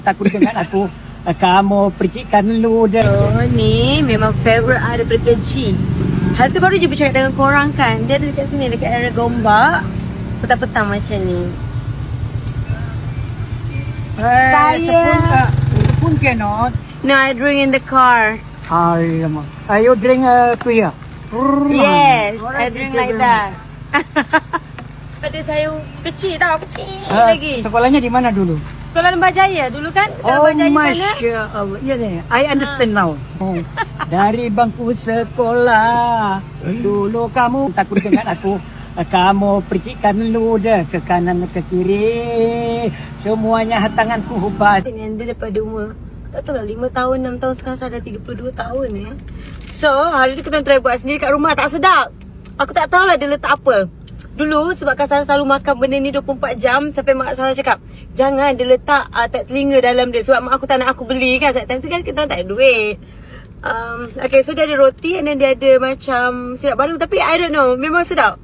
Takut dengan aku. Kamu percikan ludah. Oh, ni memang favorite I daripada kecil. Hal tu baru je bercakap dengan korang kan. Dia ada dekat sini, dekat area Gombak. Petang-petang macam ni. Sepun cannot. No, I drink in the car. Alamak. You drink kuya? Yes, I drink like that. Pada saya kecil tau, kecil lagi. Sekolahnya di mana dulu? Sekolah Lembah Jaya dulu kan? Dekat Lembah Jaya sana. Masya Allah. Ya, ya. I understand now. Oh. Dari bangku sekolah, dulu kamu takut dengan aku. Kamu percikan ludah ke kanan ke kiri. Semuanya tanganku hubas. Dengan dia daripada umur, tak tahu lah 5 tahun, 6 tahun, sekarang saya dah 32 tahun ya. So, hari tu kita try buat sendiri kat rumah, tak sedap. Aku tak tahulah dia letak apa. Dulu sebab Sarah selalu makan benda ni 24 jam sampai mak Sarah cakap, jangan dia letak tak telinga dalam dia. Sebab mak aku tak nak aku beli kan. Saat time tu kan kita tak ada duit. Okay, so dia ada roti and then dia ada macam sirap baru. Tapi I don't know, memang sedap.